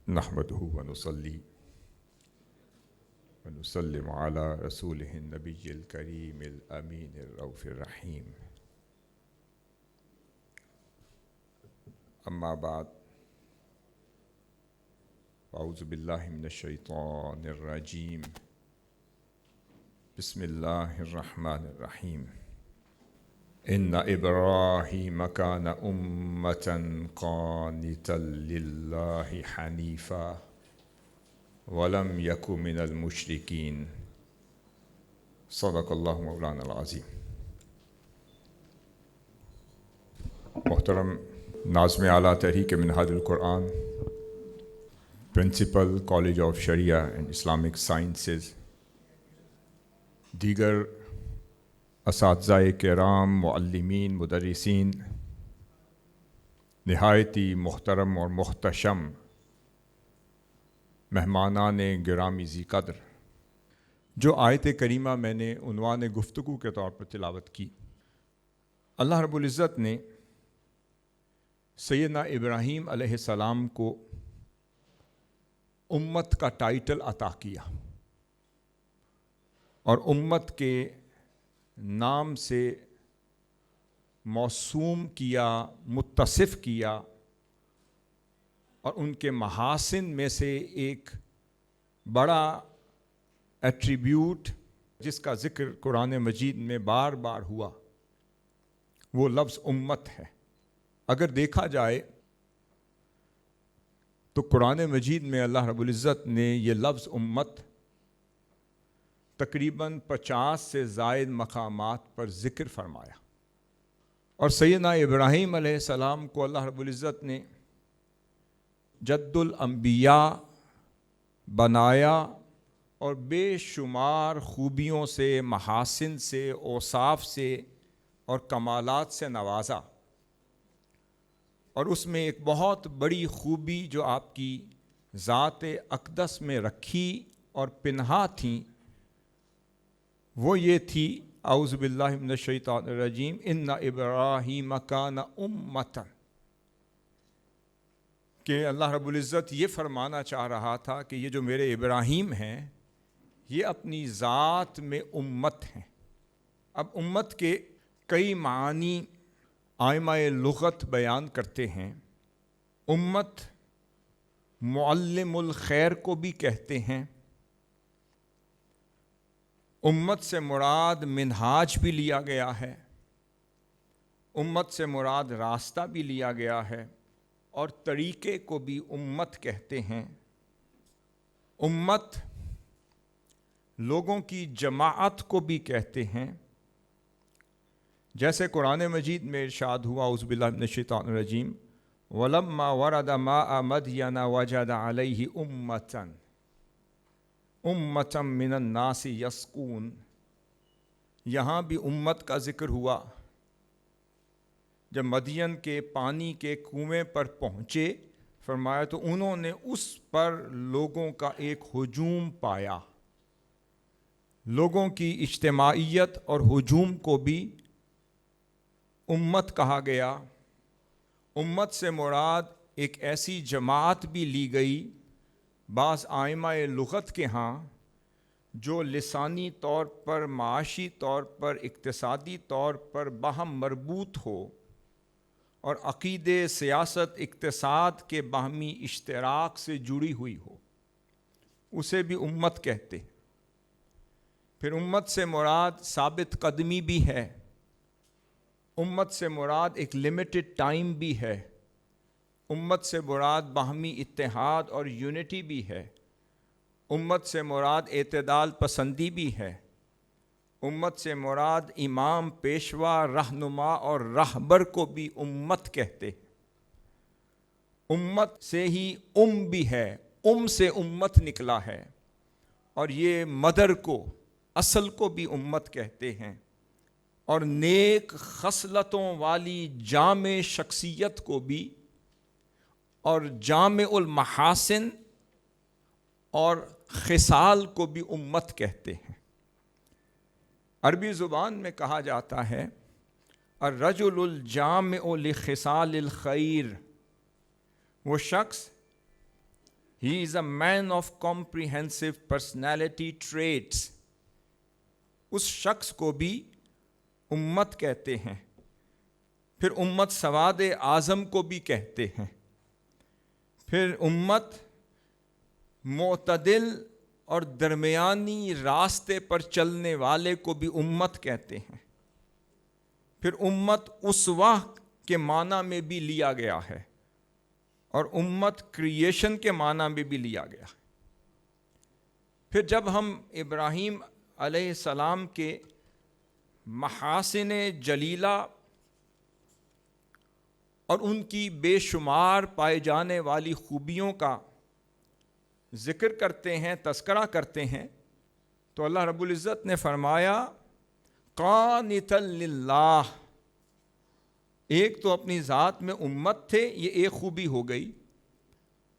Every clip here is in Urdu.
نحمده ونصلي ونسلم على رسوله النبي الكريم الأمين الرؤوف الرحيم. أما بعد، أعوذ بالله من الشيطان الرجيم. بسم الله الرحمن الرحيم. إن إبراهيم كان أمة قانتا لله حنيفا ولم يكن من المشركين. صدق الله مولانا العظيم. محترم ناظم اعلیٰ Tehreek Minhaj ul Quran, principal college of Shariah and Islamic sciences, دیگر اساتذہ کرام، معلمین، مدرسین، نہایتی محترم اور محتشم مہمانان گرامی ذی قدر، جو آیت کریمہ میں نے عنوان گفتگو کے طور پر تلاوت کی، اللہ رب العزت نے سیدنا ابراہیم علیہ السلام کو امت کا ٹائٹل عطا کیا اور امت کے نام سے موسوم کیا، متصف کیا، اور ان کے محاسن میں سے ایک بڑا ایٹریبیوٹ جس کا ذکر قرآن مجید میں بار بار ہوا وہ لفظ امت ہے۔ اگر دیکھا جائے تو قرآن مجید میں اللہ رب العزت نے یہ لفظ امت تقریباً 50 سے زائد مقامات پر ذکر فرمایا، اور سیدنا ابراہیم علیہ السلام کو اللہ رب العزت نے جد الانبیاء بنایا اور بے شمار خوبیوں سے، محاسن سے، اوصاف سے اور کمالات سے نوازا، اور اس میں ایک بہت بڑی خوبی جو آپ کی ذات اقدس میں رکھی اور پنہا تھیں وہ یہ تھی، اعوذ باللہ من الشیطان الرجیم، ان ابراہیم کان امۃ، کہ اللہ رب العزت یہ فرمانا چاہ رہا تھا کہ یہ جو میرے ابراہیم ہیں یہ اپنی ذات میں امت ہیں۔ اب امت کے کئی معانی ائمہ لغت بیان کرتے ہیں۔ امت معلم الخیر کو بھی کہتے ہیں، امت سے مراد منہاج بھی لیا گیا ہے، امت سے مراد راستہ بھی لیا گیا ہے، اور طریقے کو بھی امت کہتے ہیں۔ امت لوگوں کی جماعت کو بھی کہتے ہیں، جیسے قرآن مجید میں ارشاد ہوا، اعوذ باللہ من الشیطان الرجیم، وَلَمَّا وَرَدَ مَاءَ مَدْيَنَ وَجَدَ عَلَيْهِ أُمَّةً مِّنَ النَّاسِ يَسْقُونَ۔ یہاں بھی امت کا ذکر ہوا۔ جب مدین کے پانی کے کنویں پر پہنچے، فرمایا تو انہوں نے اس پر لوگوں کا ایک ہجوم پایا۔ لوگوں کی اجتماعیت اور ہجوم کو بھی امت کہا گیا۔ امت سے مراد ایک ایسی جماعت بھی لی گئی، بعض ائمہ لغت کے ہاں، جو لسانی طور پر، معاشی طور پر، اقتصادی طور پر باہم مربوط ہو اور عقیدے، سیاست، اقتصاد کے باہمی اشتراک سے جڑی ہوئی ہو، اسے بھی امت کہتے ہیں۔ پھر امت سے مراد ثابت قدمی بھی ہے، امت سے مراد ایک لمیٹڈ ٹائم بھی ہے، امت سے مراد باہمی اتحاد اور یونٹی بھی ہے، امت سے مراد اعتدال پسندی بھی ہے، امت سے مراد امام، پیشوا، رہنما اور رہبر کو بھی امت کہتے ہیں۔ امت سے ہی بھی ہے، سے امت نکلا ہے، اور یہ مدر کو، اصل کو بھی امت کہتے ہیں، اور نیک خصلتوں والی جامع شخصیت کو بھی، اور جامع المحاسن اور خصال کو بھی امت کہتے ہیں۔ عربی زبان میں کہا جاتا ہے الرجل الجامع لخصال الخیر، وہ شخص He is a man of comprehensive personality traits. اس شخص کو بھی امت کہتے ہیں. پھر امت سواد اعظم کو بھی کہتے ہیں. پھر امت معتدل اور درمیانی راستے پر چلنے والے کو بھی امت کہتے ہیں. پھر امت اسوہ کے معنی میں بھی لیا گیا ہے اور امت کریشن کے معنی میں بھی لیا گیا. پھر جب ہم ابراہیم علیہ السلام کے محاسن جلیلہ اور ان کی بے شمار پائے جانے والی خوبیوں کا ذکر کرتے ہیں، تذکرہ کرتے ہیں، تو اللہ رب العزت نے فرمایا قانتا للہ. ایک تو اپنی ذات میں امت تھے، یہ ایک خوبی ہو گئی.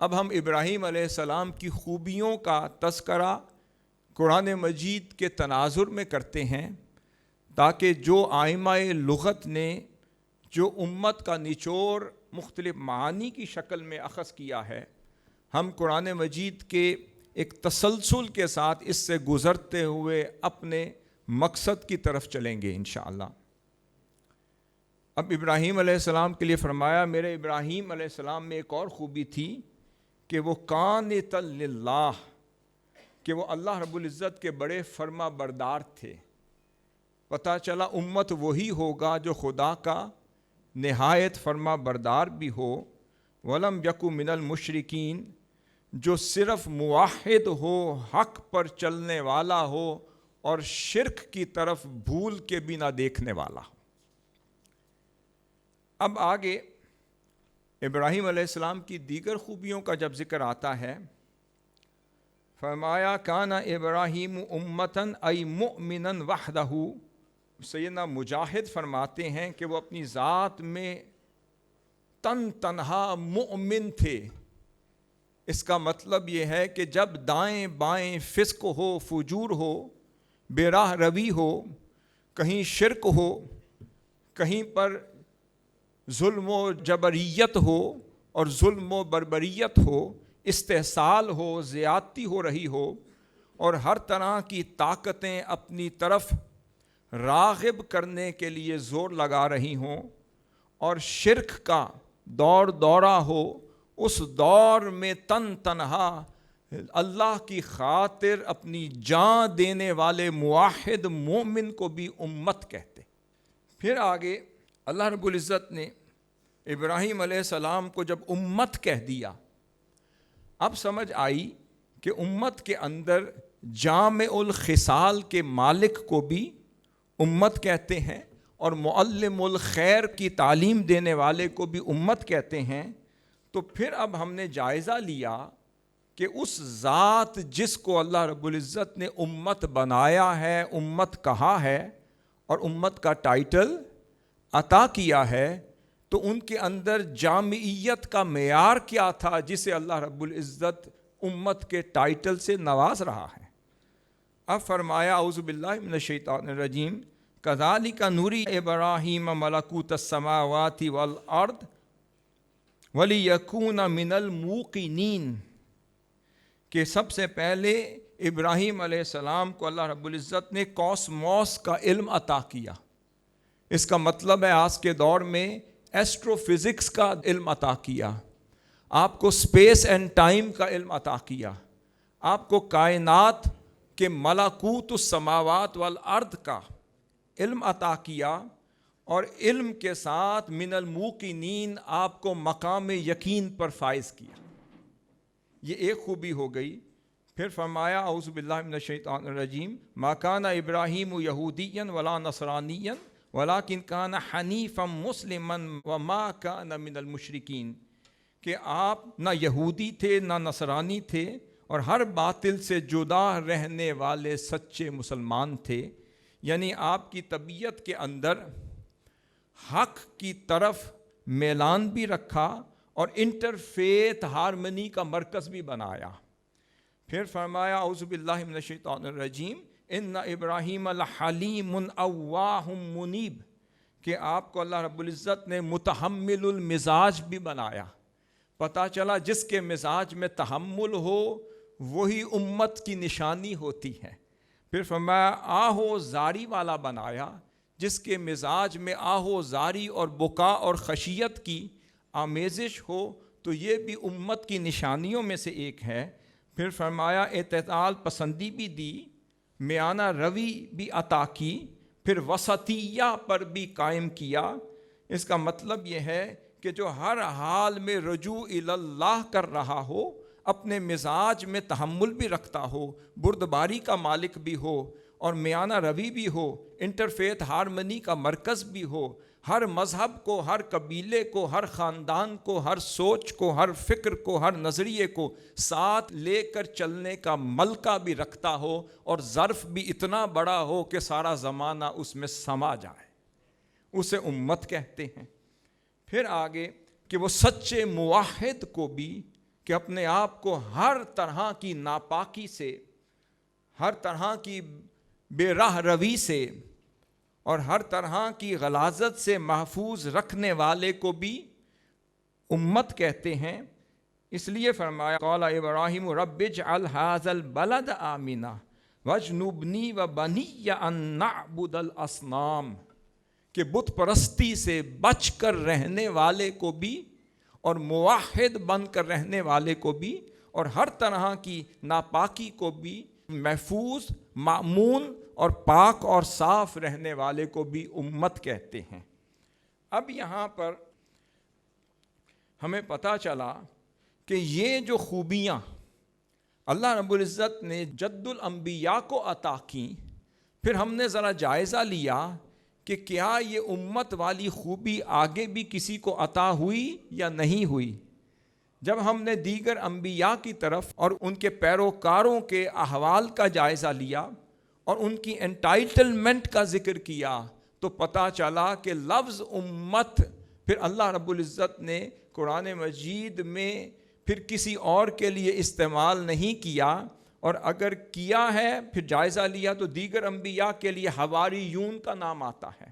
اب ہم ابراہیم علیہ السلام کی خوبیوں کا تذکرہ قرآن مجید کے تناظر میں کرتے ہیں تاکہ جو آئمہ لغت نے جو امت کا نچوڑ مختلف معانی کی شکل میں اخذ کیا ہے، ہم قرآن مجید کے ایک تسلسل کے ساتھ اس سے گزرتے ہوئے اپنے مقصد کی طرف چلیں گے انشاءاللہ. اب ابراہیم علیہ السلام کے لیے فرمایا میرے ابراہیم علیہ السلام میں ایک اور خوبی تھی کہ وہ قانتا للہ، کہ وہ اللہ رب العزت کے بڑے فرما بردار تھے. پتہ چلا امت وہی ہوگا جو خدا کا نہایت فرما بردار بھی ہو. ولم یکو من المشرکین، جو صرف موحد ہو، حق پر چلنے والا ہو اور شرک کی طرف بھول کے بھی نہ دیکھنے والا ہو. اب آگے ابراہیم علیہ السلام کی دیگر خوبیوں کا جب ذکر آتا ہے، فرمایا کان ابراہیم امتاً ای مؤمنا وحدہ. سیدنا مجاہد فرماتے ہیں کہ وہ اپنی ذات میں تنہا مؤمن تھے. اس کا مطلب یہ ہے کہ جب دائیں بائیں فسق ہو، فجور ہو، بے راہ روی ہو، کہیں شرک ہو، کہیں پر ظلم و جبریت ہو اور ظلم و بربریت ہو، استحصال ہو، زیادتی ہو رہی ہو اور ہر طرح کی طاقتیں اپنی طرف راغب کرنے کے لیے زور لگا رہی ہوں اور شرک کا دورہ ہو، اس دور میں تنہا اللہ کی خاطر اپنی جان دینے والے موحد مومن کو بھی امت کہتے. پھر آگے اللہ رب العزت نے ابراہیم علیہ السلام کو جب امت کہہ دیا، اب سمجھ آئی کہ امت کے اندر جامع الخصال کے مالک کو بھی امت کہتے ہیں اور معلم الخیر کی تعلیم دینے والے کو بھی امت کہتے ہیں. تو پھر اب ہم نے جائزہ لیا کہ اس ذات جس کو اللہ رب العزت نے امت بنایا ہے، امت کہا ہے اور امت کا ٹائٹل عطا کیا ہے، تو ان کے اندر جامعیت کا معیار کیا تھا جسے اللہ رب العزت امت کے ٹائٹل سے نواز رہا ہے. اب فرمایا اعوذ باللہ من الشیطان الرجیم کذالک نوری ابراہیم ملکوت السماوات والارض ولیکون من الموقنین، کہ سب سے پہلے ابراہیم علیہ السلام کو اللہ رب العزت نے کاسموس کا علم عطا کیا. اس کا مطلب ہے آج کے دور میں ایسٹرو فزکس کا علم عطا کیا، آپ کو اسپیس اینڈ ٹائم کا علم عطا کیا، آپ کو کائنات کے ملکوت السماوات والارض کا علم عطا کیا، اور علم کے ساتھ من الموقنین آپ کو مقام یقین پر فائز کیا. یہ ایک خوبی ہو گئی. پھر فرمایا اعوذ باللہ من الشیطان الرجیم ما کان ابراہیم یہودیا ولا نصرانیا ولکن کان حنیفا مسلما وما کان من المشرکین، کہ آپ نہ یہودی تھے نہ نصرانی تھے اور ہر باطل سے جدا رہنے والے سچے مسلمان تھے. یعنی آپ کی طبیعت کے اندر حق کی طرف میلان بھی رکھا اور انٹرفیتھ ہارمنی کا مرکز بھی بنایا. پھر فرمایا اعوذ باللہ من الشیطان الرجیم ان ابراہیم لحلیم اواہ منیب، کہ آپ کو اللہ رب العزت نے متحمل المزاج بھی بنایا. پتہ چلا جس کے مزاج میں تحمل ہو وہی امت کی نشانی ہوتی ہے۔ پھر فرمایا آہو زاری والا بنایا، جس کے مزاج میں آہو زاری اور بکا اور خشیت کی آمیزش ہو تو یہ بھی امت کی نشانیوں میں سے ایک ہے۔ پھر فرمایا اعتدال پسندی بھی دی، میانہ روی بھی عطا کی، پھر وسطیہ پر بھی قائم کیا۔ اس کا مطلب یہ ہے کہ جو ہر حال میں رجوع الی اللہ کر رہا ہو، اپنے مزاج میں تحمل بھی رکھتا ہو، بردباری کا مالک بھی ہو اور میانہ روی بھی ہو، انٹرفیتھ ہارمنی کا مرکز بھی ہو، ہر مذہب کو، ہر قبیلے کو، ہر خاندان کو، ہر سوچ کو، ہر فکر کو، ہر نظریے کو ساتھ لے کر چلنے کا ملکہ بھی رکھتا ہو، اور ظرف بھی اتنا بڑا ہو کہ سارا زمانہ اس میں سما جائے، اسے امت کہتے ہیں۔ پھر آگے کہ وہ سچے موحد کو بھی، کہ اپنے آپ کو ہر طرح کی ناپاکی سے، ہر طرح کی بے راہ روی سے اور ہر طرح کی غلاظت سے محفوظ رکھنے والے کو بھی امت کہتے ہیں۔ اس لیے فرمایا قال ابراہیم رب اجعل ھذا البلد آمنا واجنبنی وبنی ان نعبد الاصنام، کہ بت پرستی سے بچ کر رہنے والے کو بھی اور موحد بن کر رہنے والے کو بھی اور ہر طرح کی ناپاکی کو بھی محفوظ، مأمون اور پاک اور صاف رہنے والے کو بھی امت کہتے ہیں۔ اب یہاں پر ہمیں پتہ چلا کہ یہ جو خوبیاں اللہ رب العزت نے جد الانبیاء کو عطا کیں، پھر ہم نے ذرا جائزہ لیا کہ کیا یہ امت والی خوبی آگے بھی کسی کو عطا ہوئی یا نہیں ہوئی۔ جب ہم نے دیگر انبیاء کی طرف اور ان کے پیروکاروں کے احوال کا جائزہ لیا اور ان کی انٹائٹلمنٹ کا ذکر کیا تو پتہ چلا کہ لفظ امت پھر اللہ رب العزت نے قرآن مجید میں پھر کسی اور کے لیے استعمال نہیں کیا، اور اگر کیا ہے پھر جائزہ لیا تو دیگر انبیاء کے لیے حواریون کا نام آتا ہے،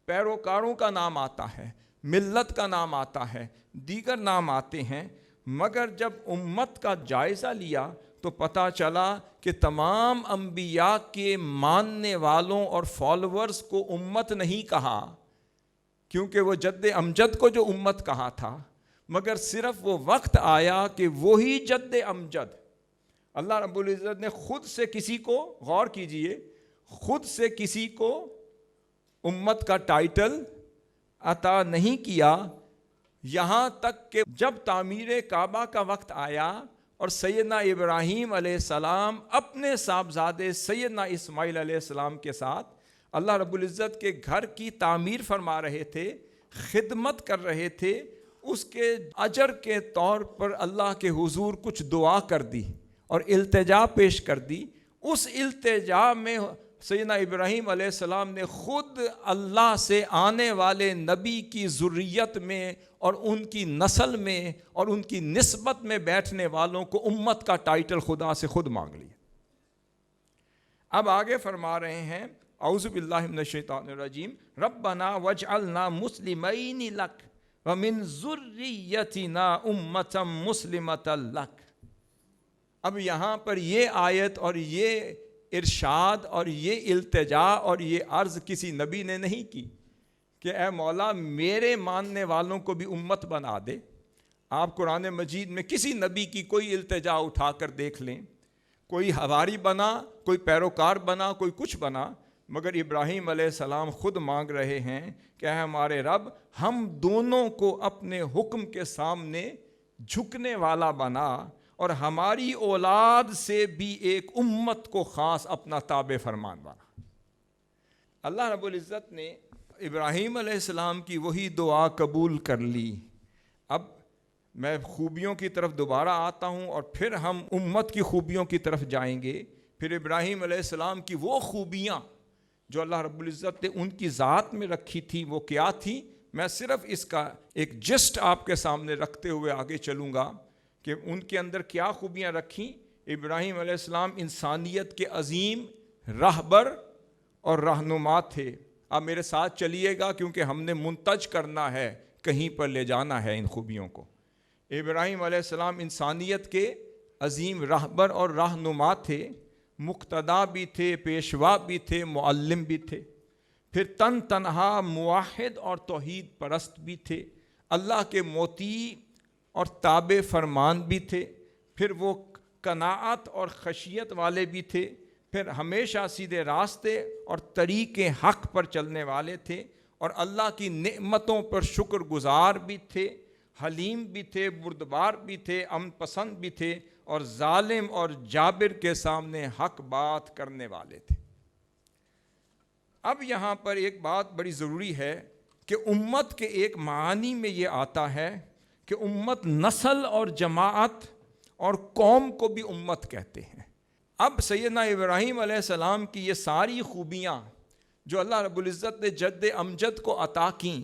پیروکاروں کا نام آتا ہے، ملت کا نام آتا ہے، دیگر نام آتے ہیں، مگر جب امت کا جائزہ لیا تو پتہ چلا کہ تمام انبیاء کے ماننے والوں اور فالورز کو امت نہیں کہا، کیونکہ وہ جد امجد کو جو امت کہا تھا، مگر صرف وہ وقت آیا کہ وہی جد امجد اللہ رب العزت نے خود سے کسی کو، غور کیجئے، خود سے کسی کو امت کا ٹائٹل عطا نہیں کیا، یہاں تک کہ جب تعمیر کعبہ کا وقت آیا اور سیدنا ابراہیم علیہ السلام اپنے صاحبزادے سیدنا اسماعیل علیہ السلام کے ساتھ اللہ رب العزت کے گھر کی تعمیر فرما رہے تھے، خدمت کر رہے تھے، اس کے اجر کے طور پر اللہ کے حضور کچھ دعا کر دی اور التجا پیش کر دی۔ اس التجا میں سیدنا ابراہیم علیہ السلام نے خود اللہ سے آنے والے نبی کی ذریت میں اور ان کی نسل میں اور ان کی نسبت میں بیٹھنے والوں کو امت کا ٹائٹل خدا سے خود مانگ لیا۔ اب آگے فرما رہے ہیں اعوذ باللہ من الشیطان الرجیم ربنا واجعلنا مسلمین لک ومن ذریتنا امۃ مسلمۃ لک۔ اب یہاں پر یہ آیت اور یہ ارشاد اور یہ التجا اور یہ عرض کسی نبی نے نہیں کی کہ اے مولا میرے ماننے والوں کو بھی امت بنا دے۔ آپ قرآن مجید میں کسی نبی کی کوئی التجا اٹھا کر دیکھ لیں، کوئی حواری بنا، کوئی پیروکار بنا، کوئی کچھ بنا، مگر ابراہیم علیہ السلام خود مانگ رہے ہیں کہ اے ہمارے رب ہم دونوں کو اپنے حکم کے سامنے جھکنے والا بنا اور ہماری اولاد سے بھی ایک امت کو خاص اپنا تابع فرمان بنا۔ اللہ رب العزت نے ابراہیم علیہ السلام کی وہی دعا قبول کر لی۔ اب میں خوبیوں کی طرف دوبارہ آتا ہوں اور پھر ہم امت کی خوبیوں کی طرف جائیں گے۔ پھر ابراہیم علیہ السلام کی وہ خوبیاں جو اللہ رب العزت نے ان کی ذات میں رکھی تھی وہ کیا تھی، میں صرف اس کا ایک جسٹ آپ کے سامنے رکھتے ہوئے آگے چلوں گا کہ ان کے اندر کیا خوبیاں رکھیں۔ ابراہیم علیہ السلام انسانیت کے عظیم راہبر اور رہنما تھے۔ آپ میرے ساتھ چلیے گا کیونکہ ہم نے منتج کرنا ہے، کہیں پر لے جانا ہے ان خوبیوں کو۔ ابراہیم علیہ السلام انسانیت کے عظیم رہبر اور رہنما تھے، مقتدا بھی تھے، پیشوا بھی تھے، معلم بھی تھے، پھر تنہا موحد اور توحید پرست بھی تھے، اللہ کے مطیع اور تابع فرمان بھی تھے، پھر وہ قناعت اور خشیت والے بھی تھے، پھر ہمیشہ سیدھے راستے اور طریق حق پر چلنے والے تھے، اور اللہ کی نعمتوں پر شکر گزار بھی تھے، حلیم بھی تھے، بردبار بھی تھے، امن پسند بھی تھے، اور ظالم اور جابر کے سامنے حق بات کرنے والے تھے۔ اب یہاں پر ایک بات بڑی ضروری ہے کہ امت کے ایک معنی میں یہ آتا ہے کہ امت نسل اور جماعت اور قوم کو بھی امت کہتے ہیں۔ اب سیدنا ابراہیم علیہ السلام کی یہ ساری خوبیاں جو اللہ رب العزت نے جد امجد کو عطا کیں،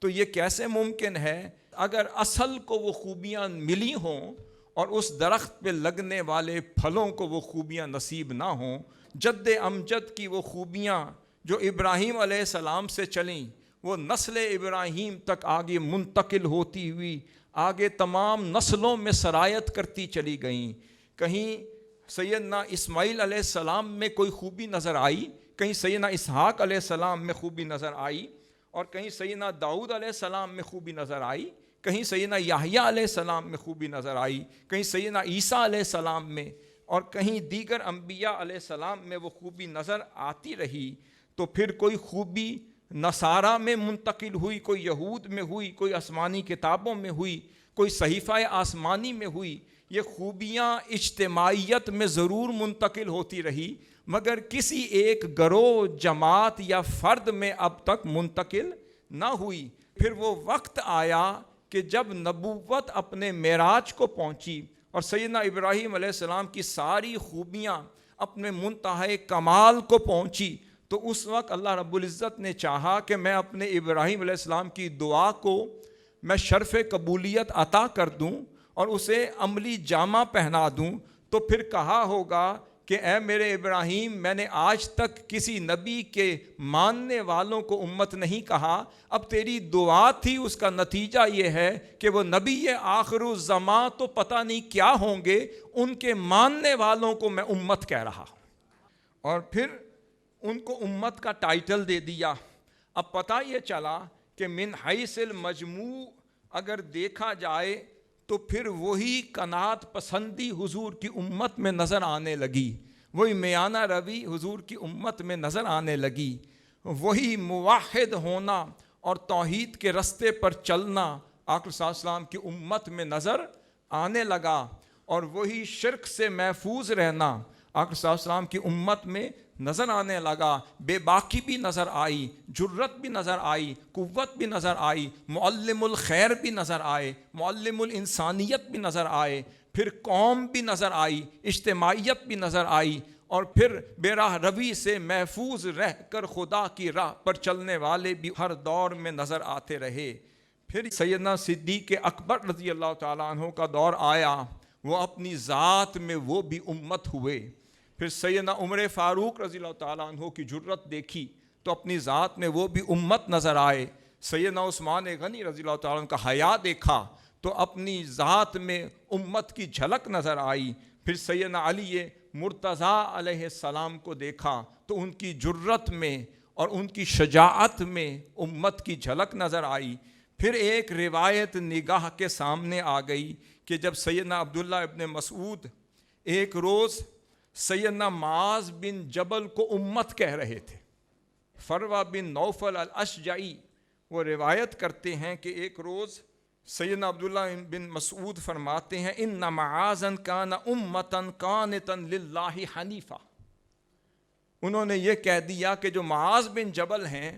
تو یہ کیسے ممکن ہے اگر اصل کو وہ خوبیاں ملی ہوں اور اس درخت پہ لگنے والے پھلوں کو وہ خوبیاں نصیب نہ ہوں؟ جد امجد کی وہ خوبیاں جو ابراہیم علیہ السلام سے چلیں، وہ نسل ابراہیم تک آگے منتقل ہوتی ہوئی آگے تمام نسلوں میں سرایت کرتی چلی گئیں۔ کہیں سیدنا اسماعیل علیہ السلام میں کوئی خوبی نظر آئی، کہیں سیدنا اسحاق علیہ السلام میں خوبی نظر آئی، اور کہیں سیدنا داؤد علیہ السلام میں خوبی نظر آئی، کہیں سیدنا یحییٰ علیہ السلام میں خوبی نظر آئی، کہیں سیدنا عیسیٰ علیہ السلام میں، اور کہیں دیگر انبیاء علیہ السلام میں وہ خوبی نظر آتی رہی۔ تو پھر کوئی خوبی نصارہ میں منتقل ہوئی، کوئی یہود میں ہوئی، کوئی آسمانی کتابوں میں ہوئی، کوئی صحیفہ آسمانی میں ہوئی۔ یہ خوبیاں اجتماعیت میں ضرور منتقل ہوتی رہی، مگر کسی ایک گروہ، جماعت یا فرد میں اب تک منتقل نہ ہوئی۔ پھر وہ وقت آیا کہ جب نبوت اپنے معراج کو پہنچی اور سیدنا ابراہیم علیہ السلام کی ساری خوبیاں اپنے منتہے کمال کو پہنچی، تو اس وقت اللہ رب العزت نے چاہا کہ میں اپنے ابراہیم علیہ السلام کی دعا کو میں شرف قبولیت عطا کر دوں اور اسے عملی جامہ پہنا دوں۔ تو پھر کہا ہوگا کہ اے میرے ابراہیم، میں نے آج تک کسی نبی کے ماننے والوں کو امت نہیں کہا، اب تیری دعا تھی، اس کا نتیجہ یہ ہے کہ وہ نبی آخر الزماں تو پتہ نہیں کیا ہوں گے، ان کے ماننے والوں کو میں امت کہہ رہا ہوں۔ اور پھر ان کو امت کا ٹائٹل دے دیا۔ اب پتہ یہ چلا کہ من حیث المجموع اگر دیکھا جائے تو پھر وہی قناعت پسندی حضور کی امت میں نظر آنے لگی، وہی میانہ روی حضور کی امت میں نظر آنے لگی، وہی موحد ہونا اور توحید کے رستے پر چلنا آقا صلی اللہ علیہ وسلم کی امت میں نظر آنے لگا، اور وہی شرک سے محفوظ رہنا آقا صلی اللہ علیہ وسلم کی امت میں نظر آنے لگا۔ بے باکی بھی نظر آئی، جرت بھی نظر آئی، قوت بھی نظر آئی، معلم الخیر بھی نظر آئے، معلم الانسانیت بھی نظر آئے، پھر قوم بھی نظر آئی، اجتماعیت بھی نظر آئی، اور پھر بے راہ روی سے محفوظ رہ کر خدا کی راہ پر چلنے والے بھی ہر دور میں نظر آتے رہے۔ پھر سیدنا صدیق اکبر رضی اللہ تعالیٰ عنہ کا دور آیا، وہ اپنی ذات میں وہ بھی امت ہوئے۔ پھر سیدنا عمر فاروق رضی اللہ تعالیٰ عنہ کی جرت دیکھی تو اپنی ذات میں وہ بھی امت نظر آئے۔ سیدنا عثمان غنی رضی اللہ تعالیٰ عنہ کا حیا دیکھا تو اپنی ذات میں امت کی جھلک نظر آئی۔ پھر سیدنا علی مرتضیٰ علیہ السلام کو دیکھا تو ان کی جرت میں اور ان کی شجاعت میں امت کی جھلک نظر آئی۔ پھر ایک روایت نگاہ کے سامنے آ گئی کہ جب سیدنا عبداللہ ابن مسعود ایک روز سیدنا معاذ بن جبل کو امت کہہ رہے تھے، فروہ بن نوفل الاشجعی وہ روایت کرتے ہیں کہ ایک روز سیدنا عبداللہ بن مسعود فرماتے ہیں ان معاذ کان امتا قانتا للہ حنیفا، انہوں نے یہ کہہ دیا کہ جو معاذ بن جبل ہیں،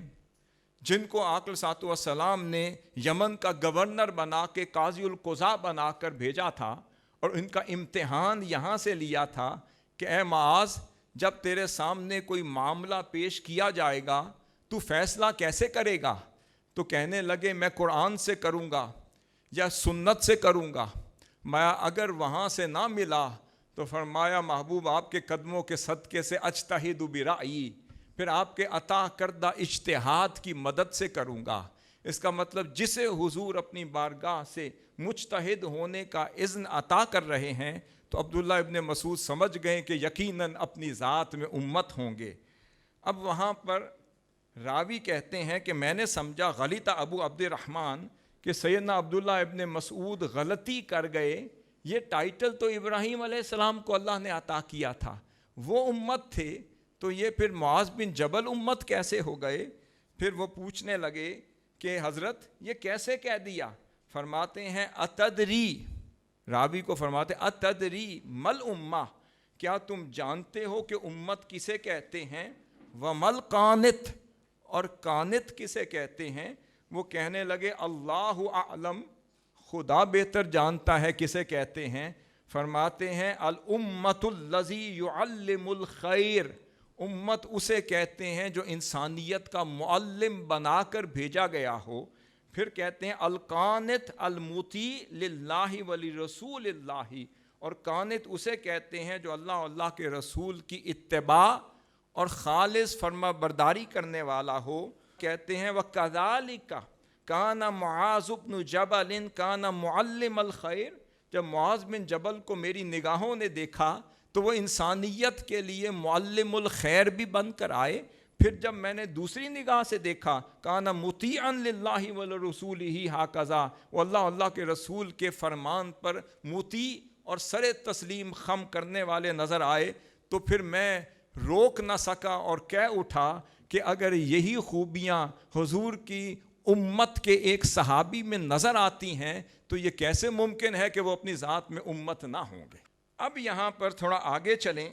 جن کو آقا صلی اللہ علیہ وسلم نے یمن کا گورنر بنا کے قاضی القضاء بنا کر بھیجا تھا اور ان کا امتحان یہاں سے لیا تھا کہ اے معاذ، جب تیرے سامنے کوئی معاملہ پیش کیا جائے گا تو فیصلہ کیسے کرے گا؟ تو کہنے لگے میں قرآن سے کروں گا یا سنت سے کروں گا۔ میں اگر وہاں سے نہ ملا تو فرمایا محبوب آپ کے قدموں کے صدقے سے اجتہد برأیی، پھر آپ کے عطا کردہ اجتہاد کی مدد سے کروں گا۔ اس کا مطلب جسے حضور اپنی بارگاہ سے مجتہد ہونے کا اذن عطا کر رہے ہیں، تو عبداللہ ابن مسعود سمجھ گئے کہ یقیناً اپنی ذات میں امت ہوں گے۔ اب وہاں پر راوی کہتے ہیں کہ میں نے سمجھا غلط ابو عبد الرحمن کہ سیدنا عبداللہ ابن مسعود غلطی کر گئے، یہ ٹائٹل تو ابراہیم علیہ السلام کو اللہ نے عطا کیا تھا، وہ امت تھے، تو یہ پھر معاذ بن جبل امت کیسے ہو گئے؟ پھر وہ پوچھنے لگے کہ حضرت یہ کیسے کہہ دیا؟ فرماتے ہیں اتدری، راوی کو فرماتے ہیں اتدری مل امہ، کیا تم جانتے ہو کہ امت کسے کہتے ہیں؟ ومل قانت، اور قانت کسے کہتے ہیں؟ وہ کہنے لگے اللہ اعلم، خدا بہتر جانتا ہے کسے کہتے ہیں۔ فرماتے ہیں الامت الذی یعلم الخیر، امت اسے کہتے ہیں جو انسانیت کا معلم بنا کر بھیجا گیا ہو۔ پھر کہتے ہیں القانت المطیع للہ ولرسول اللہ، اور قانت اسے کہتے ہیں جو اللہ اللہ کے رسول کی اتباع اور خالص فرما برداری کرنے والا ہو۔ کہتے ہیں وَكَذَلِكَ كَانَ مُعَاذُ بْنُ جَبَلٍ كَانَ مُعَلِّمَ الْخَيْرِ، جب معاذ بن جبل کو میری نگاہوں نے دیکھا تو وہ انسانیت کے لیے معلم الخیر بھی بن کر آئے۔ پھر جب میں نے دوسری نگاہ سے دیکھا کانا مطیعا للہ ولرسولہ ہاکذا، وہ اللہ اللہ کے رسول کے فرمان پر مطیع اور سر تسلیم خم کرنے والے نظر آئے، تو پھر میں روک نہ سکا اور کہہ اٹھا کہ اگر یہی خوبیاں حضور کی امت کے ایک صحابی میں نظر آتی ہیں تو یہ کیسے ممکن ہے کہ وہ اپنی ذات میں امت نہ ہوں گے۔ اب یہاں پر تھوڑا آگے چلیں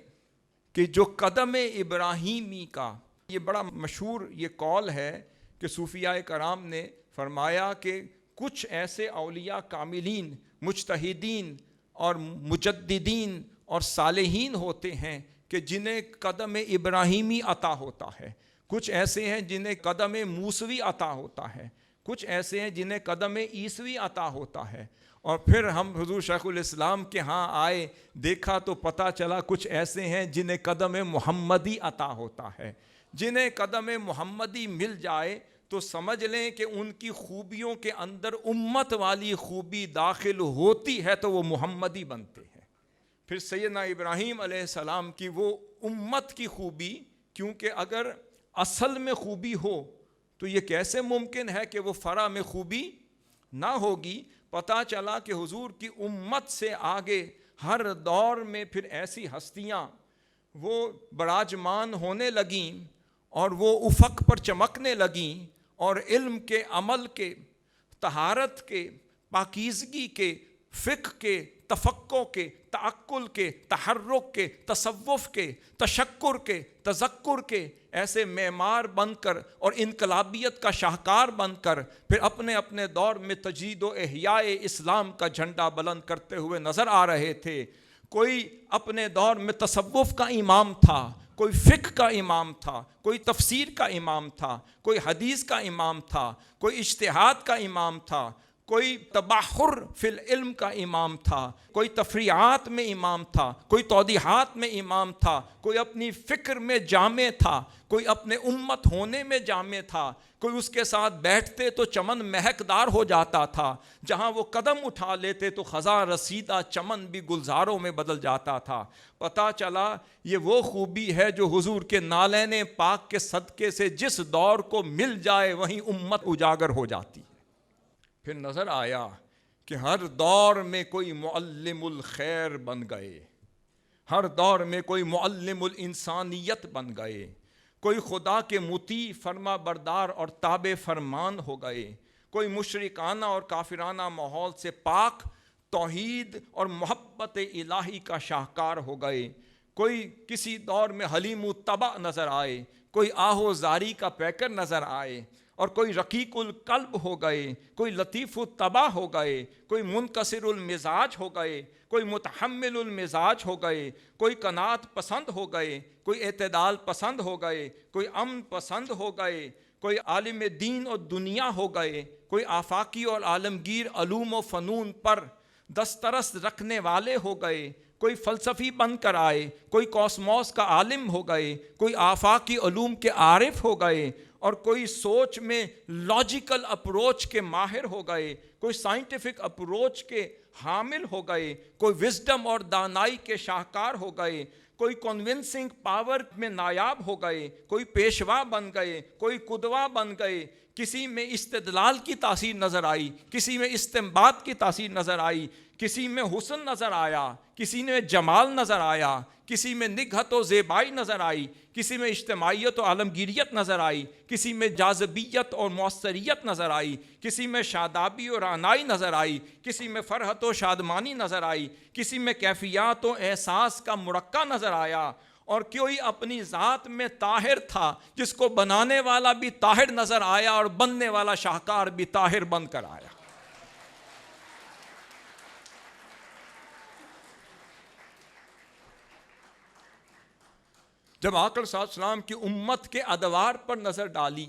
کہ جو قدم ابراہیمی کا یہ بڑا مشہور یہ قول ہے کہ صوفیاء کرام نے فرمایا کہ کچھ ایسے اولیاء کاملین، مجتہدین اور مجددین اور صالحین ہوتے ہیں کہ جنہیں قدم ابراہیمی عطا ہوتا ہے، کچھ ایسے ہیں جنہیں قدم موسوی عطا ہوتا ہے، کچھ ایسے ہیں جنہیں قدم عیسوی عطا ہوتا ہے، اور پھر ہم حضور شیخ الاسلام کے ہاں آئے، دیکھا تو پتہ چلا کچھ ایسے ہیں جنہیں قدم محمدی عطا ہوتا ہے۔ جنہیں قدم محمدی مل جائے تو سمجھ لیں کہ ان کی خوبیوں کے اندر امت والی خوبی داخل ہوتی ہے تو وہ محمدی بنتے ہیں۔ پھر سیدنا ابراہیم علیہ السلام کی وہ امت کی خوبی، کیونکہ اگر اصل میں خوبی ہو تو یہ کیسے ممکن ہے کہ وہ فرع میں خوبی نہ ہوگی؟ پتہ چلا کہ حضور کی امت سے آگے ہر دور میں پھر ایسی ہستیاں وہ براجمان ہونے لگیں اور وہ افق پر چمکنے لگیں، اور علم کے، عمل کے، طہارت کے، پاکیزگی کے، فقہ کے، تفقہ کے، تعقل کے، تحرک کے، تصوف کے، تشکر کے، تذکر کے ایسے معمار بن کر اور انقلابیت کا شاہکار بن کر پھر اپنے اپنے دور میں تجدید و احیاء اسلام کا جھنڈا بلند کرتے ہوئے نظر آ رہے تھے۔ کوئی اپنے دور میں تصوف کا امام تھا، کوئی فقہ کا امام تھا، کوئی تفسیر کا امام تھا، کوئی حدیث کا امام تھا، کوئی اجتہاد کا امام تھا، کوئی تبحر فی العلم کا امام تھا، کوئی تفریعات میں امام تھا، کوئی توضیحات میں امام تھا، کوئی اپنی فکر میں جامع تھا، کوئی اپنے امت ہونے میں جامع تھا، کوئی اس کے ساتھ بیٹھتے تو چمن مہکدار ہو جاتا تھا، جہاں وہ قدم اٹھا لیتے تو خزاں رسیدہ چمن بھی گلزاروں میں بدل جاتا تھا۔ پتہ چلا یہ وہ خوبی ہے جو حضور کے نالین پاک کے صدقے سے جس دور کو مل جائے وہیں امت اجاگر ہو جاتی ہے۔ پھر نظر آیا کہ ہر دور میں کوئی معلم الخیر بن گئے، ہر دور میں کوئی معلم الانسانیت بن گئے، کوئی خدا کے مطیع، فرما بردار اور تابع فرمان ہو گئے، کوئی مشرکانہ اور کافرانہ ماحول سے پاک توحید اور محبت الہی کا شاہکار ہو گئے، کوئی کسی دور میں حلیم و طبع نظر آئے، کوئی آہ و زاری کا پیکر نظر آئے، اور کوئی رقیق القلب ہو گئے، کوئی لطیف الطبع ہو گئے، کوئی منکسر المزاج ہو گئے، کوئی متحمل المزاج ہو گئے، کوئی قناعت پسند ہو گئے، کوئی اعتدال پسند ہو گئے، کوئی امن پسند ہو گئے، کوئی عالم دین اور دنیا ہو گئے، کوئی آفاقی اور عالمگیر علوم و فنون پر دسترس رکھنے والے ہو گئے، کوئی فلسفی بن کر آئے، کوئی کاسموس کا عالم ہو گئے، کوئی آفاقی علوم کے عارف ہو گئے، اور کوئی سوچ میں لاجیکل اپروچ کے ماہر ہو گئے، کوئی سائنٹیفک اپروچ کے حامل ہو گئے، کوئی وزڈم اور دانائی کے شاہکار ہو گئے، کوئی کنونسنگ پاور میں نایاب ہو گئے، کوئی پیشوا بن گئے، کوئی قدوہ بن گئے، کسی میں استدلال کی تاثیر نظر آئی، کسی میں استنباط کی تاثیر نظر آئی، کسی میں حسن نظر آیا، کسی میں جمال نظر آیا، کسی میں نگہت و زیبائی نظر آئی، کسی میں اجتماعیت و عالمگیریت نظر آئی، کسی میں جاذبیت اور مؤثریت نظر آئی، کسی میں شادابی اور رعنائی نظر آئی، کسی میں فرحت و شادمانی نظر آئی، کسی میں کیفیات و احساس کا مرکہ نظر آیا، اور کوئی اپنی ذات میں طاہر تھا جس کو بنانے والا بھی طاہر نظر آیا اور بننے والا شاہکار بھی طاہر بن کر آیا۔ جب آقا صلی اللہ علیہ وسلم کی امت کے ادوار پر نظر ڈالی،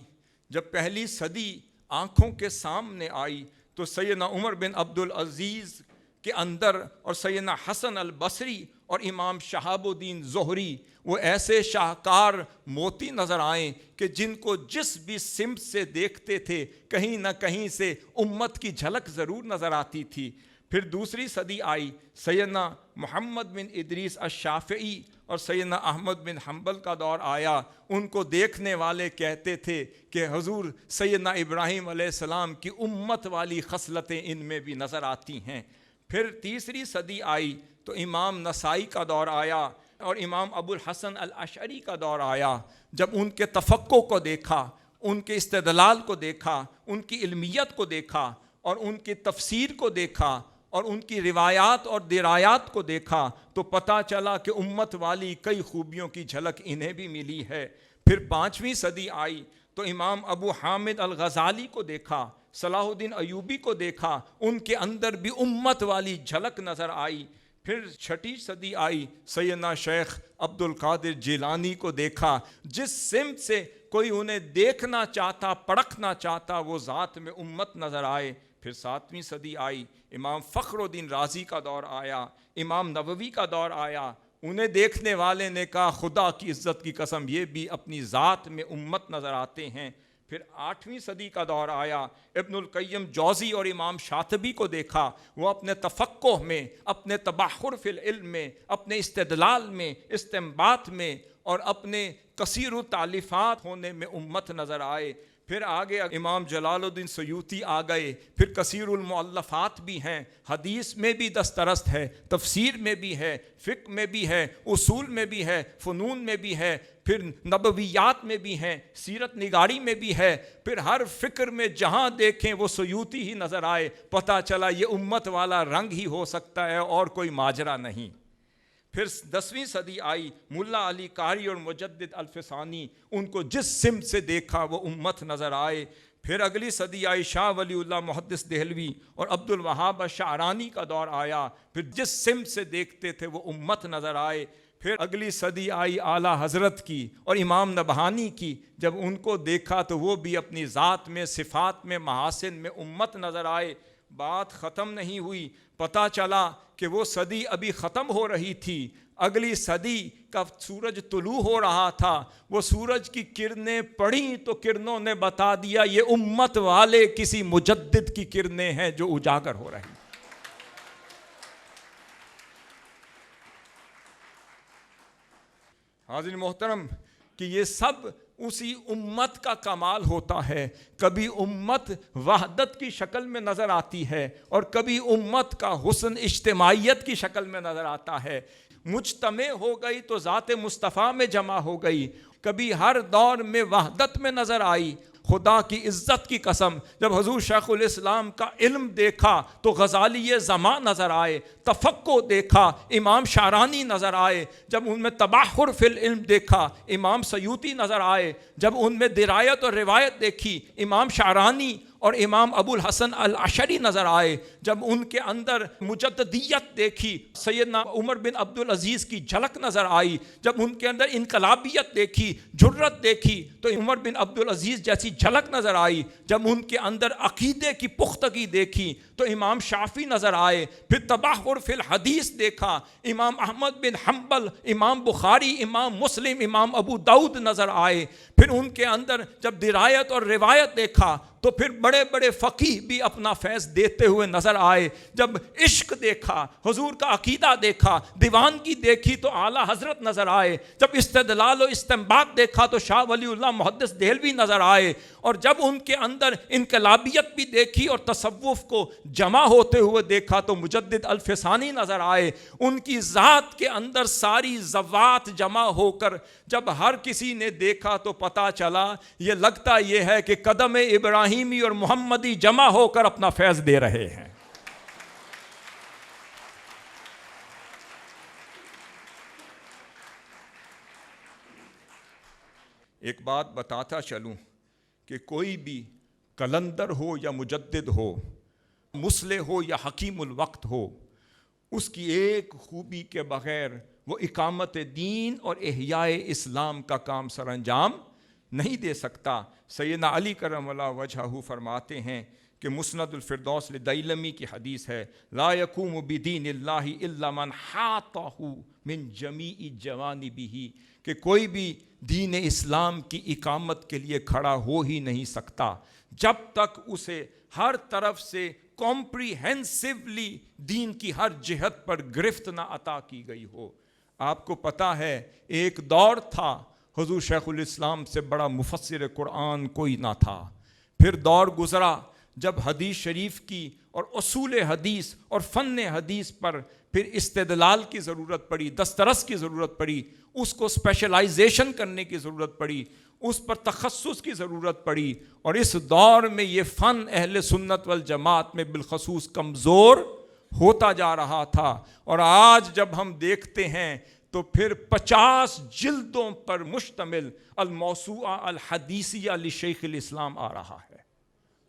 جب پہلی صدی آنکھوں کے سامنے آئی، تو سیدنا عمر بن عبدالعزیز کے اندر اور سیدنا حسن البصری اور امام شہاب الدین زہری وہ ایسے شاہکار موتی نظر آئیں کہ جن کو جس بھی سمت سے دیکھتے تھے کہیں نہ کہیں سے امت کی جھلک ضرور نظر آتی تھی۔ پھر دوسری صدی آئی، سیدنا محمد بن ادریس الشافعی اور سیدنا احمد بن حنبل کا دور آیا۔ ان کو دیکھنے والے کہتے تھے کہ حضور سیدنا ابراہیم علیہ السلام کی امت والی خصلتیں ان میں بھی نظر آتی ہیں۔ پھر تیسری صدی آئی تو امام نسائی کا دور آیا اور امام ابو الحسن الاشعری کا دور آیا۔ جب ان کے تفقہ کو دیکھا، ان کے استدلال کو دیکھا، ان کی علمیت کو دیکھا اور ان کی تفسیر کو دیکھا اور ان کی روایات اور درایات کو دیکھا، تو پتہ چلا کہ امت والی کئی خوبیوں کی جھلک انہیں بھی ملی ہے۔ پھر پانچویں صدی آئی تو امام ابو حامد الغزالی کو دیکھا، صلاح الدین ایوبی کو دیکھا، ان کے اندر بھی امت والی جھلک نظر آئی۔ پھر چھٹی صدی آئی، سیدنا شیخ عبد القادر جیلانی کو دیکھا، جس سمت سے کوئی انہیں دیکھنا چاہتا، پرکھنا چاہتا، وہ ذات میں امت نظر آئے۔ پھر ساتویں صدی آئی، امام فخر الدین رازی کا دور آیا، امام نووی کا دور آیا۔ انہیں دیکھنے والے نے کہا خدا کی عزت کی قسم یہ بھی اپنی ذات میں امت نظر آتے ہیں۔ پھر آٹھویں صدی کا دور آیا، ابن القیم جوزی اور امام شاطبی کو دیکھا، وہ اپنے تفقہ میں، اپنے تبحر فی العلم میں، اپنے استدلال میں، استنباط میں اور اپنے کثیر التالیفات ہونے میں امت نظر آئے۔ پھر آگے امام جلال الدین سیوطی آ گئے، پھر کثیر المؤلفات بھی ہیں، حدیث میں بھی دسترست ہے، تفسیر میں بھی ہے، فقہ میں بھی ہے، اصول میں بھی ہے، فنون میں بھی ہے، پھر نبویات میں بھی ہیں، سیرت نگاری میں بھی ہے۔ پھر ہر فکر میں جہاں دیکھیں وہ سیوطی ہی نظر آئے، پتہ چلا یہ امت والا رنگ ہی ہو سکتا ہے اور کوئی ماجرا نہیں۔ پھر 10ویں صدی آئی، ملا علی قاری اور مجدد الفسانی، ان کو جس سمت سے دیکھا وہ امت نظر آئے۔ پھر اگلی صدی آئی، شاہ ولی اللہ محدث دہلوی اور عبد الوہاب الشعرانی کا دور آیا، پھر جس سمت سے دیکھتے تھے وہ امت نظر آئے۔ پھر اگلی صدی آئی اعلیٰ حضرت کی اور امام نبہانی کی، جب ان کو دیکھا تو وہ بھی اپنی ذات میں، صفات میں، محاسن میں امت نظر آئے۔ بات ختم نہیں ہوئی، پتہ چلا کہ وہ صدی ابھی ختم ہو رہی تھی، اگلی صدی کا سورج طلوع ہو رہا تھا۔ وہ سورج کی کرنیں پڑیں تو کرنوں نے بتا دیا یہ امت والے کسی مجدد کی کرنیں ہیں جو اجاگر ہو رہی ہیں۔ حاضرین محترم کہ یہ سب اسی امت کا کمال ہوتا ہے۔ کبھی امت وحدت کی شکل میں نظر آتی ہے اور کبھی امت کا حسن اجتماعیت کی شکل میں نظر آتا ہے۔ مجتمع ہو گئی تو ذات مصطفیٰ میں جمع ہو گئی۔ کبھی ہر دور میں وحدت میں نظر آئی۔ خدا کی عزت کی قسم جب حضور شیخ الاسلام کا علم دیکھا تو غزالی زماں نظر آئے، تفقہ دیکھا امام شعرانی نظر آئے، جب ان میں تبحر فی العلم دیکھا امام سیوطی نظر آئے، جب ان میں درایت اور روایت دیکھی امام شعرانی اور امام ابو الحسن الاشعری نظر آئے جب ان کے اندر مجددیت دیکھی، سیدنا عمر بن عبد العزیز کی جھلک نظر آئی جب ان کے اندر انقلابیت دیکھی، جرت دیکھی تو عمر بن عبد العزیز جیسی جھلک نظر آئی، جب ان کے اندر عقیدے کی پختگی دیکھی تو امام شافعی نظر آئے، پھر تبحر فی الحدیث دیکھا، امام احمد بن حنبل، امام بخاری، امام مسلم، امام ابو داؤد نظر آئے، پھر ان کے اندر جب درایت اور روایت دیکھا تو پھر بڑے بڑے فقیہ بھی اپنا فیض دیتے ہوئے نظر آئے، جب عشق دیکھا، حضور کا عقیدہ دیکھا، دیوانگی دیکھی تو اعلیٰ حضرت نظر آئے، جب استدلال و استنباط دیکھا تو شاہ ولی اللہ محدث دہلوی نظر آئے، اور جب ان کے اندر انقلابیت بھی دیکھی اور تصوف کو جمع ہوتے ہوئے دیکھا تو مجدد الفسانی نظر آئے۔ ان کی ذات کے اندر ساری ذوات جمع ہو کر جب ہر کسی نے دیکھا تو پتہ چلا یہ لگتا یہ ہے کہ قدم ابراہیمی اور محمدی جمع ہو کر اپنا فیض دے رہے ہیں۔ ایک بات بتاتا چلوں کہ کوئی بھی قلندر ہو یا مجدد ہو، مصلح ہو یا حکیم الوقت ہو، اس کی ایک خوبی کے بغیر وہ اقامت دین اور احیاء اسلام کا کام سر انجام نہیں دے سکتا۔ سیدنا علی کرم اللہ وجہہ فرماتے ہیں کہ مسند الفردوس لدیلمی کی حدیث ہے، لا یقوم بدین اللہ الا من حاطہ من جمیع جوانبہ، کہ کوئی بھی دین اسلام کی اقامت کے لیے کھڑا ہو ہی نہیں سکتا جب تک اسے ہر طرف سے کمپریہنسولی دین کی ہر جہت پر گرفت نہ عطا کی گئی ہو۔ آپ کو پتہ ہے ایک دور تھا حضور شیخ الاسلام سے بڑا مفسر قرآن کوئی نہ تھا، پھر دور گزرا جب حدیث شریف کی اور اصول حدیث اور فن حدیث پر پھر استدلال کی ضرورت پڑی، دسترس کی ضرورت پڑی، اس کو اسپیشلائزیشن کرنے کی ضرورت پڑی، اس پر تخصص کی ضرورت پڑی، اور اس دور میں یہ فن اہل سنت والجماعت میں بالخصوص کمزور ہوتا جا رہا تھا۔ اور آج جب ہم دیکھتے ہیں تو پھر 50 جلدوں پر مشتمل الموسوعہ الحدیثیہ لشیخ الاسلام آ رہا ہے،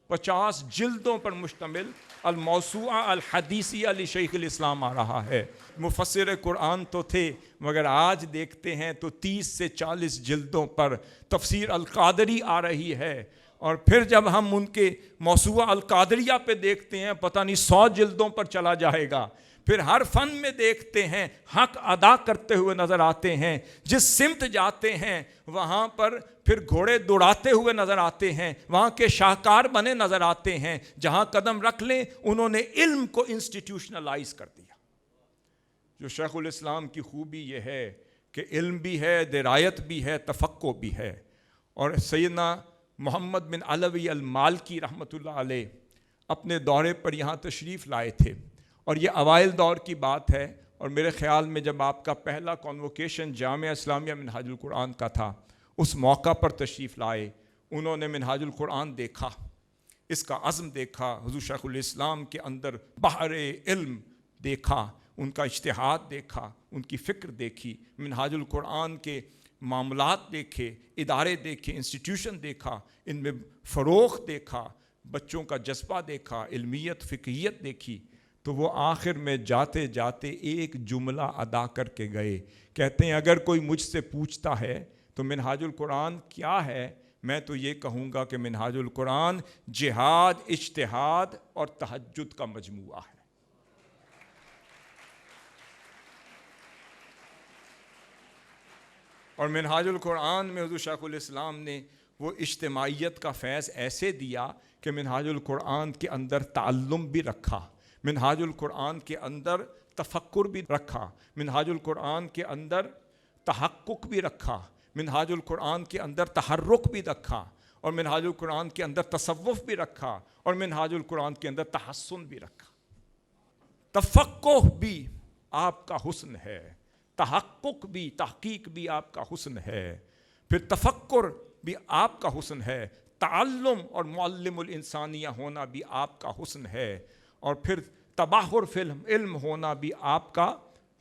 50 جلدوں پر مشتمل الموسوعہ الحدیثیہ لشیخ الاسلام آ رہا ہے۔ مفسر قرآن تو تھے مگر آج دیکھتے ہیں تو 30 سے 40 جلدوں پر تفسیر القادری آ رہی ہے، اور پھر جب ہم ان کے موسوعہ القادریہ پہ دیکھتے ہیں پتہ نہیں 100 جلدوں پر چلا جائے گا۔ پھر ہر فن میں دیکھتے ہیں حق ادا کرتے ہوئے نظر آتے ہیں، جس سمت جاتے ہیں وہاں پر پھر گھوڑے دوڑاتے ہوئے نظر آتے ہیں، وہاں کے شاہکار بنے نظر آتے ہیں، جہاں قدم رکھ لیں انہوں نے علم کو انسٹیٹیوشنلائز کر دیا۔ جو شیخ الاسلام کی خوبی یہ ہے کہ علم بھی ہے، درایت بھی ہے، تفقہ بھی ہے۔ اور سیدنا محمد بن علوی المالکی رحمۃ اللہ علیہ اپنے دورے پر یہاں تشریف لائے تھے، اور یہ اوائل دور کی بات ہے، اور میرے خیال میں جب آپ کا پہلا کنووکیشن جامعہ اسلامیہ منہاج القرآن کا تھا اس موقع پر تشریف لائے۔ انہوں نے منہاج القرآن دیکھا، اس کا عزم دیکھا، حضور شیخ الاسلام کے اندر بحر علم دیکھا، ان کا اجتہاد دیکھا، ان کی فکر دیکھی، منہاج القرآن کے معاملات دیکھے، ادارے دیکھے، انسٹیٹیوشن دیکھا، ان میں فروغ دیکھا، بچوں کا جذبہ دیکھا، علمیت فقہیت دیکھی، تو وہ آخر میں جاتے جاتے ایک جملہ ادا کر کے گئے، کہتے ہیں اگر کوئی مجھ سے پوچھتا ہے تو منہاج القرآن کیا ہے، میں تو یہ کہوں گا کہ منہاج القرآن جہاد، اجتہاد اور تہجد کا مجموعہ ہے۔ اور منہاج القرآن میں حضور شیخ الاسلام نے وہ اجتماعیت کا فیض ایسے دیا کہ منہاج القرآن کے اندر تعلم بھی رکھا، منہاج القرآن کے اندر تفکر بھی رکھا، منہاج القرآن کے اندر تحقق بھی رکھا، منہاج القرآن کے اندر تحرک بھی رکھا، اور منہاج القرآن کے اندر تصوف بھی رکھا، اور منہاج القرآن کے اندر تحسن بھی رکھا۔ تفقہ بھی آپ کا حسن ہے، تحقق بھی، تحقیق بھی آپ کا حسن ہے، پھر تفکر بھی آپ کا حسن ہے، تعلم اور معلم الانسانیہ ہونا بھی آپ کا حسن ہے، اور پھر تبحر فی العلم ہونا بھی آپ کا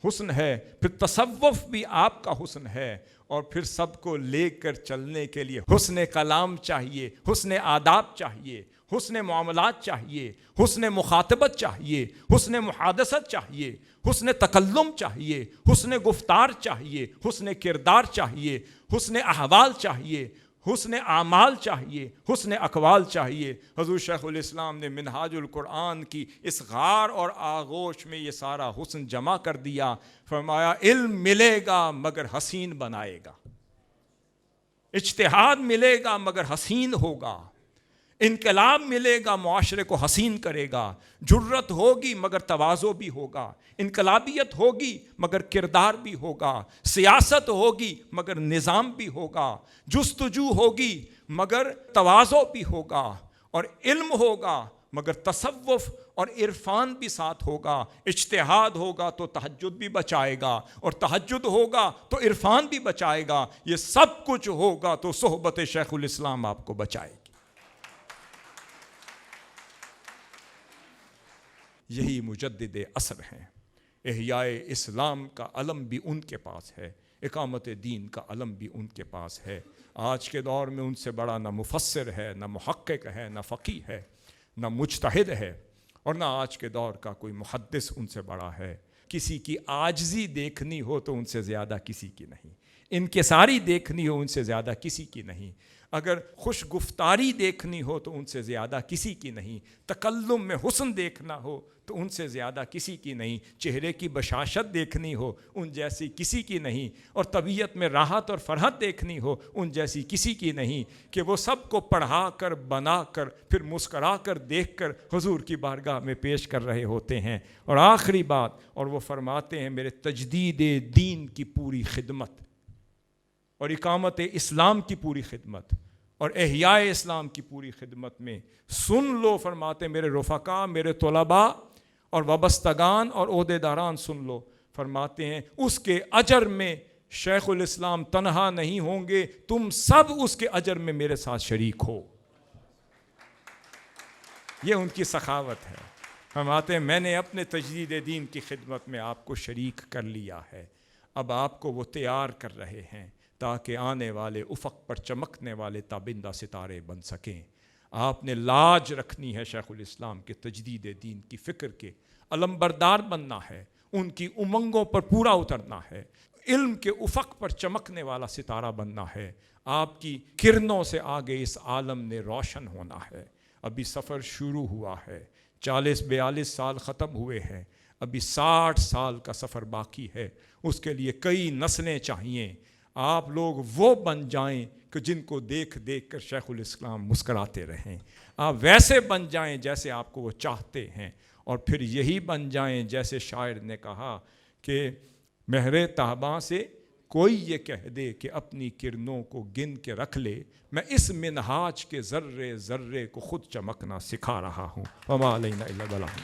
حسن ہے، پھر تصوف بھی آپ کا حسن ہے، اور پھر سب کو لے کر چلنے کے لیے حسن کلام چاہیے، حسن آداب چاہیے، حسن معاملات چاہیے، حسن مخاطبت چاہیے، حسن محادثت چاہیے، حسن تکلم چاہیے، حسن گفتار چاہیے، حسن کردار چاہیے، حسن احوال چاہیے، حسن اعمال چاہیے، حسن اقوال چاہیے۔ حضور شیخ الاسلام نے منہاج القرآن کی اس غار اور آغوش میں یہ سارا حسن جمع کر دیا۔ فرمایا علم ملے گا مگر حسین بنائے گا، اجتہاد ملے گا مگر حسین ہوگا، انقلاب ملے گا معاشرے کو حسین کرے گا، جرت ہوگی مگر تواضع بھی ہوگا، انقلابیت ہوگی مگر کردار بھی ہوگا، سیاست ہوگی مگر نظام بھی ہوگا، جستجو ہوگی مگر تواضع بھی ہوگا، اور علم ہوگا مگر تصوف اور عرفان بھی ساتھ ہوگا، اجتہاد ہوگا تو تہجد بھی بچائے گا، اور تہجد ہوگا تو عرفان بھی بچائے گا، یہ سب کچھ ہوگا تو صحبت شیخ الاسلام آپ کو بچائے گی۔ یہی مجدد عصر ہیں۔ احیاء اسلام کا علم بھی ان کے پاس ہے، اقامت دین کا علم بھی ان کے پاس ہے۔ آج کے دور میں ان سے بڑا نہ مفسر ہے، نہ محقق ہے، نہ فقیہ ہے، نہ مجتہد ہے، اور نہ آج کے دور کا کوئی محدث ان سے بڑا ہے۔ کسی کی عاجزی دیکھنی ہو تو ان سے زیادہ کسی کی نہیں، انکساری دیکھنی ہو ان سے زیادہ کسی کی نہیں، اگر خوش گفتاری دیکھنی ہو تو ان سے زیادہ کسی کی نہیں، تکلم میں حسن دیکھنا ہو تو ان سے زیادہ کسی کی نہیں، چہرے کی بشاشت دیکھنی ہو ان جیسی کسی کی نہیں، اور طبیعت میں راحت اور فرحت دیکھنی ہو ان جیسی کسی کی نہیں، کہ وہ سب کو پڑھا کر بنا کر پھر مسکرا کر دیکھ کر حضور کی بارگاہ میں پیش کر رہے ہوتے ہیں۔ اور آخری بات، اور وہ فرماتے ہیں میرے تجدید دین کی پوری خدمت اور اقامت اسلام کی پوری خدمت اور احیاء اسلام کی پوری خدمت میں سن لو، فرماتے میرے رفقا، میرے طلباء اور وابستگان اور عہدیداران سن لو، فرماتے ہیں اس کے اجر میں شیخ الاسلام تنہا نہیں ہوں گے، تم سب اس کے اجر میں میرے ساتھ شریک ہو۔ یہ ان کی سخاوت ہے۔ فرماتے ہیں میں نے اپنے تجدید دین کی خدمت میں آپ کو شریک کر لیا ہے، اب آپ کو وہ تیار کر رہے ہیں تاکہ آنے والے افق پر چمکنے والے تابندہ ستارے بن سکیں۔ آپ نے لاج رکھنی ہے شیخ الاسلام کے تجدید دین کی فکر کے، علمبردار بننا ہے، ان کی امنگوں پر پورا اترنا ہے، علم کے افق پر چمکنے والا ستارہ بننا ہے۔ آپ کی کرنوں سے آگے اس عالم نے روشن ہونا ہے۔ ابھی سفر شروع ہوا ہے، 40-42 سال ختم ہوئے ہیں، ابھی 60 سال کا سفر باقی ہے، اس کے لیے کئی نسلیں چاہیے۔ آپ لوگ وہ بن جائیں کہ جن کو دیکھ دیکھ کر شیخ الاسلام مسکراتے رہیں، آپ ویسے بن جائیں جیسے آپ کو وہ چاہتے ہیں، اور پھر یہی بن جائیں جیسے شاعر نے کہا کہ مہر تاباں سے کوئی یہ کہہ دے کہ اپنی کرنوں کو گن کے رکھ لے، میں اس منہاج کے ذرے ذرے کو خود چمکنا سکھا رہا ہوں۔ وما علینا الا البلاغ۔